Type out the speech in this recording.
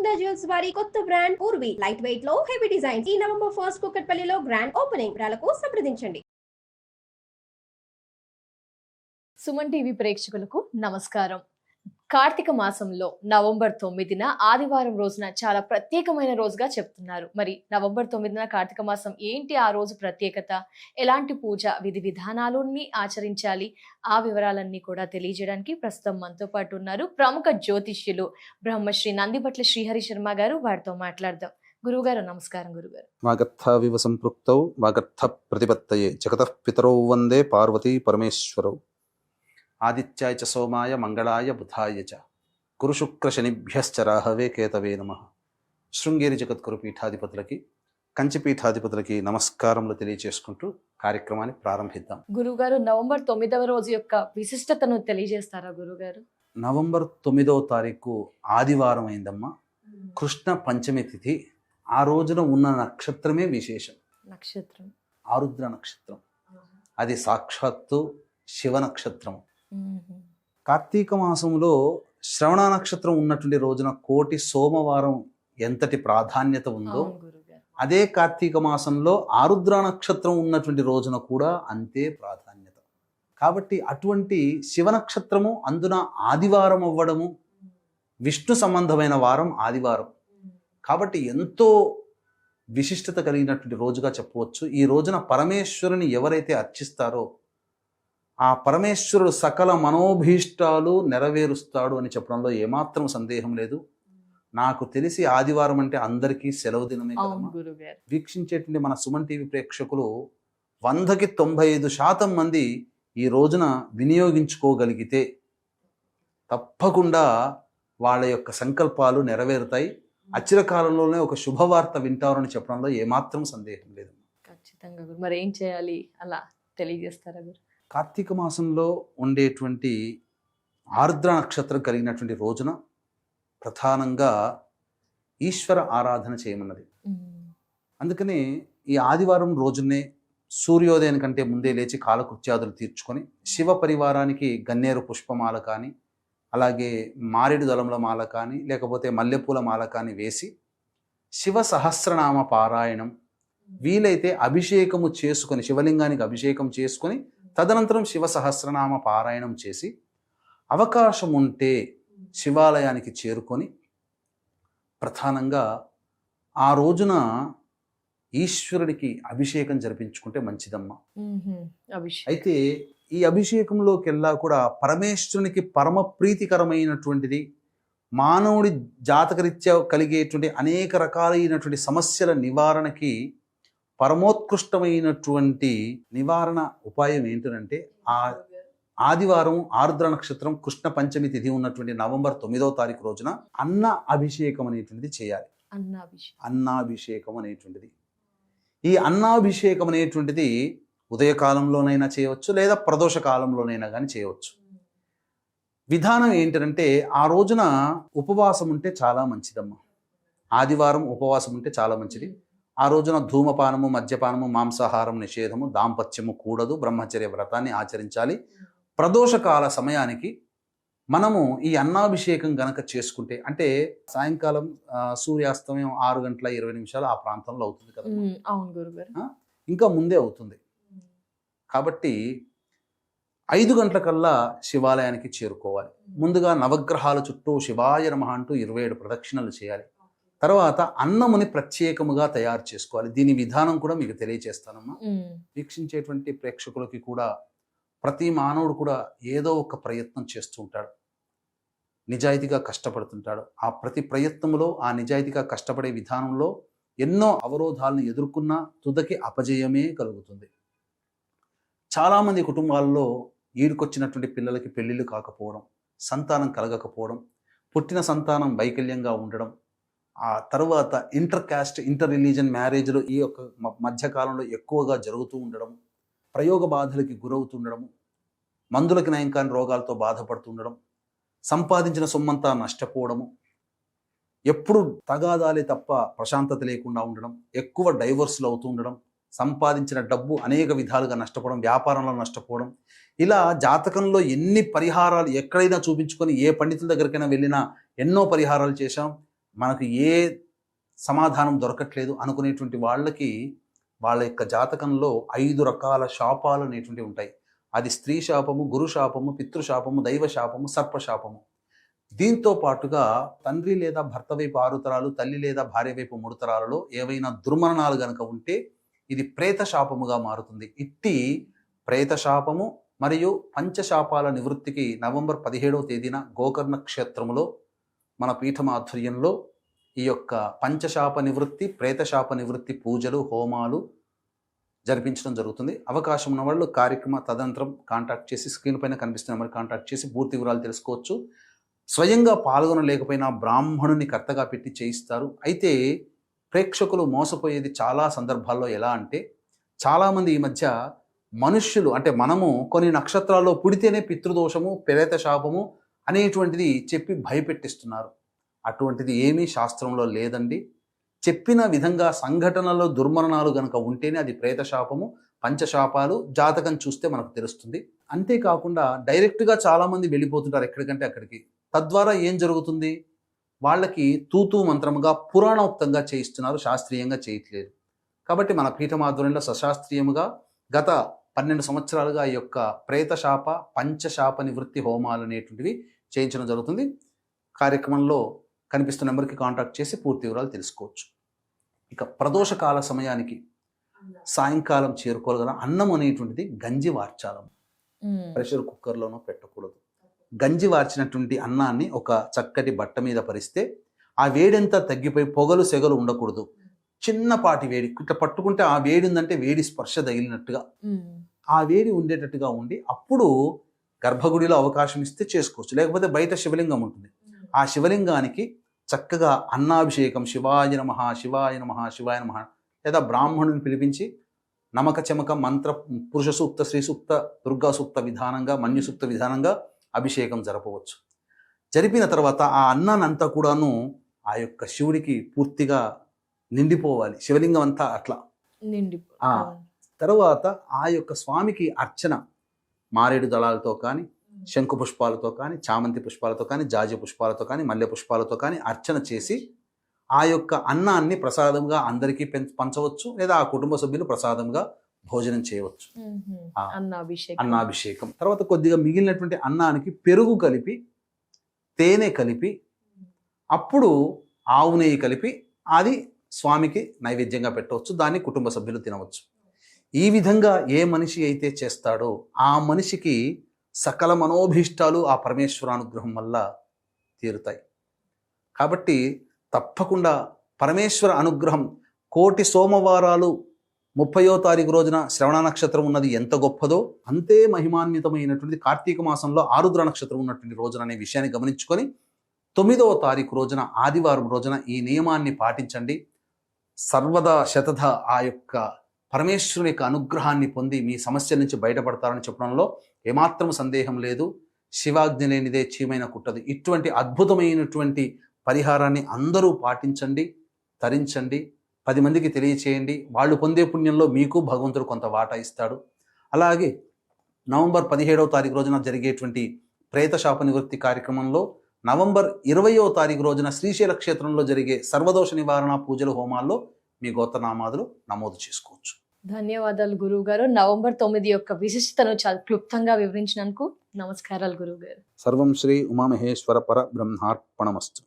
మాంగళ్య జ్యువెల్స్ వారి కొత్త బ్రాండ్ పూర్వి లైట్ వెయిట్ లో హెవీ డిజైన్ ఈ నవంబర్ 1 కుకట్పల్లిలో గ్రాండ్ ఓపెనింగ్ వివరాలకు సంప్రదించండి. సుమన్ టీవీ ప్రేక్షకులకు నమస్కారం. కార్తీక మాసంలో నవంబర్ 9న ఆదివారం రోజున చాలా ప్రత్యేకమైన రోజుగా చెప్తున్నారు. మరి నవంబర్ 9న కార్తీక మాసం ఏంటి, ఆ రోజు ప్రత్యేకత, ఎలాంటి పూజ విధి విధానాలని ఆచరించాలి, ఆ వివరాలన్నీ కూడా తెలియజేయడానికి ప్రస్తుతం మనతో పాటు ఉన్నారు ప్రముఖ జ్యోతిష్యులు బ్రహ్మశ్రీ నందిబట్ల శ్రీహరి శర్మ గారు. వారితో మాట్లాడదాం. గురువుగారు నమస్కారం. గురుగారు, వాగర్థావివ సంపృక్తౌ వాగర్థ ప్రతిపత్తయే జగతః పితరౌ వందే పార్వతీ పరమేశ్వరౌ. ఆదిత్యాయ చ సోమాయ మంగళాయ బుధాయ చ గురు శుక్ర శనిభ్యశ్చ రాహవే కేతవే నమః. శృంగేరి జగద్గురు పీఠాధిపతులకి, కంచి పీఠాధిపతులకి నమస్కారములు తెలియజేసుకుంటూ కార్యక్రమాన్ని ప్రారంభిద్దాం. గురుగారు, నవంబర్ 9వ రోజు యొక్క విశిష్టతను తెలియజేస్తారా గురుగారు? నవంబర్ 9వ తారీఖు ఆదివారం అయిందమ్మా. కృష్ణ పంచమి తిథి. ఆ రోజున ఉన్న నక్షత్రమే విశేషం. నక్షత్రం ఆరుద్ర నక్షత్రం. అది సాక్షాత్తు శివ నక్షత్రం. కార్తీక మాసంలో శ్రవణ నక్షత్రం ఉన్నటువంటి రోజున కోటి సోమవారం ఎంతటి ప్రాధాన్యత ఉందో, అదే కార్తీక మాసంలో ఆరుద్ర నక్షత్రం ఉన్నటువంటి రోజున కూడా అంతే ప్రాధాన్యత. కాబట్టి అటువంటి శివ నక్షత్రము అందున ఆదివారం అవ్వడము, విష్ణు సంబంధమైన వారం ఆదివారం కాబట్టి ఎంతో విశిష్టత కలిగినటువంటి రోజుగా చెప్పవచ్చు. ఈ రోజున పరమేశ్వరుని ఎవరైతే అర్చిస్తారో ఆ పరమేశ్వరుడు సకల మనోభీష్టాలు నెరవేరుస్తాడు అని చెప్పడంలో ఏమాత్రం సందేహం లేదు. నాకు తెలిసి ఆదివారం అంటే అందరికీ సెలవు దినమే కదా. వీక్షించేటువంటి మన సుమన్ టీవీ ప్రేక్షకులు 100కి 95% మంది ఈ రోజున వినియోగించుకోగలిగితే తప్పకుండా వాళ్ళ యొక్క సంకల్పాలు నెరవేరుతాయి. అచిరకాలంలోనే ఒక శుభవార్త వింటారని చెప్పడంలో ఏమాత్రం సందేహం లేదు. ఖచ్చితంగా గురు. మరి ఏం చేయాలి అలా తెలియజేస్తారా గురు? కార్తీక మాసంలో ఉండేటువంటి ఆర్ద్ర నక్షత్రం కలిగినటువంటి రోజున ప్రధానంగా ఈశ్వర ఆరాధన చేయమన్నది. అందుకని ఈ ఆదివారం రోజునే సూర్యోదయం కంటే ముందే లేచి కాలకృత్యాదులు తీర్చుకొని శివ పరివారానికి గన్నేరు పుష్పమాల కానీ, అలాగే మారేడు దళముల మాల కానీ, లేకపోతే మల్లెపూల మాల కానీ వేసి శివ సహస్రనామ పారాయణం, వీలైతే అభిషేకము చేసుకొని, శివలింగానికి అభిషేకం చేసుకొని తదనంతరం శివ సహస్రనామ పారాయణం చేసి అవకాశం ఉంటే శివాలయానికి చేరుకొని ప్రధానంగా ఆ రోజున ఈశ్వరుడికి అభిషేకం జరిపించుకుంటే మంచిదమ్మా. అయితే ఈ అభిషేకంలోకెల్లా కూడా పరమేశ్వరునికి పరమ ప్రీతికరమైనటువంటిది, మానవుడి జాతకరీత్యా కలిగేటువంటి అనేక రకాలైనటువంటి సమస్యల నివారణకి పరమోత్కృష్టమైనటువంటి నివారణ ఉపాయం ఏంటంటే ఆ ఆదివారం ఆరుద్ర నక్షత్రం కృష్ణ పంచమి తిథి ఉన్నటువంటి నవంబర్ 9వ తారీఖు రోజున అన్న అభిషేకం అనేటువంటిది చేయాలి. అన్నాభిషేకం అనేటువంటిది, ఈ అన్నాభిషేకం అనేటువంటిది ఉదయకాలంలోనైనా చేయవచ్చు, లేదా ప్రదోష కాలంలోనైనా కానీ చేయవచ్చు. విధానం ఏంటంటే ఆ రోజున ఉపవాసం ఉంటే చాలా మంచిదమ్మా. ఆదివారం ఉపవాసం ఉంటే చాలా మంచిది. ఆ రోజున ధూమపానము, మద్యపానము, మాంసాహారం నిషేధము, దాంపత్యము కూడదు, బ్రహ్మచర్య వ్రతాన్ని ఆచరించాలి. ప్రదోషకాల సమయానికి మనము ఈ అన్నాభిషేకం గనక చేసుకుంటే, అంటే సాయంకాలం సూర్యాస్తమయం 6:20 ఆ ప్రాంతంలో అవుతుంది కదా. అవును గురుగారు. ఇంకా ముందే అవుతుంది. కాబట్టి 5 గంటలకల్లా శివాలయానికి చేరుకోవాలి. ముందుగా నవగ్రహాల చుట్టూ శివాయ నమః అంటూ 27 ప్రదక్షిణలు చేయాలి. తర్వాత అన్నముని ప్రత్యేకముగా తయారు చేసుకోవాలి. దీని విధానం కూడా మీకు తెలియజేస్తానమ్మా. వీక్షించేటువంటి ప్రేక్షకులకి కూడా ప్రతి మానవుడు కూడా ఏదో ఒక ప్రయత్నం చేస్తూ ఉంటాడు, నిజాయితీగా కష్టపడుతుంటాడు. ఆ ప్రతి ప్రయత్నంలో, ఆ నిజాయితీగా కష్టపడే విధానంలో ఎన్నో అవరోధాలను ఎదుర్కొన్నా తుదకి అపజయమే కలుగుతుంది. చాలామంది కుటుంబాల్లో ఈడుకొచ్చినటువంటి పిల్లలకి పెళ్ళిళ్ళు కాకపోవడం, సంతానం కలగకపోవడం, పుట్టిన సంతానం వైకల్యంగా ఉండడం, ఆ తర్వాత ఇంటర్ కాస్ట్, ఇంటర్ రిలీజన్ మ్యారేజ్లు ఈ యొక్క మధ్యకాలంలో ఎక్కువగా జరుగుతూ ఉండడం, ప్రయోగ బాధలకి గురవుతుండడము, మందులకి నయం కాని రోగాలతో బాధపడుతుండడం, సంపాదించిన సొమ్మంతా నష్టపోవడము, ఎప్పుడు తగాదాలే తప్ప ప్రశాంతత లేకుండా ఉండడం, ఎక్కువ డైవర్సులు అవుతూ ఉండడం, సంపాదించిన డబ్బు అనేక విధాలుగా నష్టపోవడం, వ్యాపారంలో నష్టపోవడం, ఇలా జాతకంలో ఎన్ని పరిహారాలు ఎక్కడైనా చూపించుకొని ఏ పండితుల దగ్గరికైనా వెళ్ళినా ఎన్నో పరిహారాలు చేశాం. మనకు ఏ సమాధానం దొరకట్లేదు అనుకునేటువంటి వాళ్ళకి వాళ్ళ యొక్క జాతకంలో 5 రకాల శాపాలు అనేటువంటివి ఉంటాయి. అది స్త్రీ శాపము, గురు శాపము, పితృశాపము, దైవ శాపము, సర్పశాపము. దీంతో పాటుగా తండ్రి లేదా భర్త వైపు 6 తరాలు, తల్లి లేదా భార్య వైపు 3 తరాలలో ఏవైనా దుర్మరణాలు గనక ఉంటే ఇది ప్రేత శాపముగా మారుతుంది. ఇట్టి ప్రేత శాపము మరియు పంచశాపాల నివృత్తికి నవంబర్ 17వ తేదీన గోకర్ణ క్షేత్రములో మన పీఠం ఆధ్వర్యంలో ఈ యొక్క పంచశాప నివృత్తి, ప్రేతశాప నివృత్తి పూజలు, హోమాలు జరిపించడం జరుగుతుంది. అవకాశం ఉన్న వాళ్ళు కార్యక్రమ తదనంతరం కాంటాక్ట్ చేసి స్క్రీన్ పైన కనిపిస్తున్న నెంబర్ కాంటాక్ట్ చేసి పూర్తి వివరాలు తెలుసుకోవచ్చు. స్వయంగా పాల్గొనలేకపోయినా బ్రాహ్మణుని కర్తగా పెట్టి చేయిస్తారు. అయితే ప్రేక్షకులు మోసపోయేది చాలా సందర్భాల్లో ఎలా అంటే, చాలామంది ఈ మధ్య మనుష్యులు అంటే మనము కొన్ని నక్షత్రాల్లో పుడితేనే పితృదోషము, ప్రేత శాపము అనేటువంటిది చెప్పి భయపెట్టిస్తున్నారు. అటువంటిది ఏమీ శాస్త్రంలో లేదండి. చెప్పిన విధంగా సంఘటనలో దుర్మరణాలు గనక ఉంటేనే అది ప్రేతశాపము, పంచశాపాలు జాతకం చూస్తే మనకు తెలుస్తుంది. అంతేకాకుండా డైరెక్ట్గా చాలామంది వెళ్ళిపోతుంటారు ఎక్కడికంటే అక్కడికి. తద్వారా ఏం జరుగుతుంది, వాళ్ళకి తూతూ మంత్రముగా పురాణోక్తంగా చేయిస్తున్నారు, శాస్త్రీయంగా చేయట్లేదు. కాబట్టి మన పీఠం ఆధ్వర్యంలో సశాస్త్రీయముగా గత 12 సంవత్సరాలుగా ఈ యొక్క ప్రేతశాప, పంచశాప నివృత్తి హోమాలు అనేటువంటివి చేయించడం జరుగుతుంది. కార్యక్రమంలో కనిపిస్తున్న నెంబర్కి కాంటాక్ట్ చేసి పూర్తి వివరాలు తెలుసుకోవచ్చు. ఇక ప్రదోషకాల సమయానికి సాయంకాలం చేరుకోగల అన్నం అనేటువంటిది గంజి వార్చాలం. ప్రెషర్ కుక్కర్లోనో పెట్టకూడదు. గంజి వార్చినటువంటి అన్నాన్ని ఒక చక్కటి బట్ట మీద పరిస్తే ఆ వేడంతా తగ్గిపోయి పొగలు సెగలు ఉండకూడదు. చిన్నపాటి వేడి ఇట్లా పట్టుకుంటే ఆ వేడి ఉందంటే వేడి స్పర్శ తగిలినట్టుగా ఆ వేడి ఉండేటట్టుగా ఉండి అప్పుడు గర్భగుడిలో అవకాశం ఇస్తే చేసుకోవచ్చు. లేకపోతే బయట శివలింగం ఉంటుంది, ఆ శివలింగానికి చక్కగా అన్నాభిషేకం శివాయ నమః, శివాయ నమః, శివాయ నమః లేదా బ్రాహ్మణుని పిలిపించి నమక చమక మంత్ర పురుష సూక్త, శ్రీ సూక్త, దుర్గా సూక్త విధానంగా, మన్యు సూక్త విధానంగా అభిషేకం జరపవచ్చు. జరిపిన తర్వాత ఆ అన్నానంతా కూడాను ఆ యొక్క శివుడికి పూర్తిగా నిండిపోవాలి. శివలింగం అంతా అట్లా తర్వాత ఆ యొక్క స్వామికి అర్చన మారేడు దళాలతో కానీ, శంకు పుష్పాలతో కానీ, చామంతి పుష్పాలతో కానీ, జాజి పుష్పాలతో కానీ, మల్లె పుష్పాలతో కానీ అర్చన చేసి ఆ యొక్క అన్నాన్ని ప్రసాదంగా అందరికీ పంచవచ్చు, లేదా ఆ కుటుంబ సభ్యులు ప్రసాదంగా భోజనం చేయవచ్చు. అన్నాభిషేకం తర్వాత కొద్దిగా మిగిలినటువంటి అన్నానికి పెరుగు కలిపి, తేనె కలిపి, అప్పుడు ఆవు నెయ్యి కలిపి అది స్వామికి నైవేద్యంగా పెట్టవచ్చు. దాన్ని కుటుంబ సభ్యులు తినవచ్చు. ఈ విధంగా ఏ మనిషి అయితే చేస్తాడో ఆ మనిషికి సకల మనోభీష్టాలు ఆ పరమేశ్వర అనుగ్రహం వల్ల తీరుతాయి. కాబట్టి తప్పకుండా పరమేశ్వర అనుగ్రహం, కోటి సోమవారాలు 30వ తారీఖు రోజున శ్రవణ నక్షత్రం ఉన్నది ఎంత గొప్పదో అంతే మహిమాన్వితమైనటువంటి కార్తీక మాసంలో ఆరుద్ర నక్షత్రం ఉన్నటువంటి రోజున అనే విషయాన్ని గమనించుకొని 9వ తారీఖు రోజున ఆదివారం రోజున ఈ నియమాన్ని పాటించండి. సర్వదా శతధ ఆ యొక్క పరమేశ్వరుని యొక్క అనుగ్రహాన్ని పొంది మీ సమస్యల నుంచి బయటపడతారని చెప్పడంలో ఏమాత్రం సందేహం లేదు. శివాజ్ఞ లేనిదే చీమైన కుట్టదు. ఇటువంటి అద్భుతమైనటువంటి పరిహారాన్ని అందరూ పాటించండి, తరించండి, 10 మందికి తెలియచేయండి. వాళ్ళు పొందే పుణ్యంలో మీకు భగవంతుడు కొంత వాటా ఇస్తాడు. అలాగే నవంబర్ 17వ తారీఖు రోజున జరిగేటువంటి ప్రేతశాప నివృత్తి కార్యక్రమంలో నవంబర్ 20వ తారీఖు రోజున శ్రీశైల క్షేత్రంలో జరిగే సర్వదోష నివారణ పూజలు, హోమాల్లో మీ గోత్రనామాదులు నమోదు చేసుకోవచ్చు. ధన్యవాదాలు గురువు గారు. నవంబర్ 9 యొక్క విశిష్టతను చాలా క్లుప్తంగా వివరించినందుకు నమస్కారాలు గురువు గారు. సర్వం శ్రీ ఉమామహేశ్వర పర బ్రహ్మార్పణమస్తు.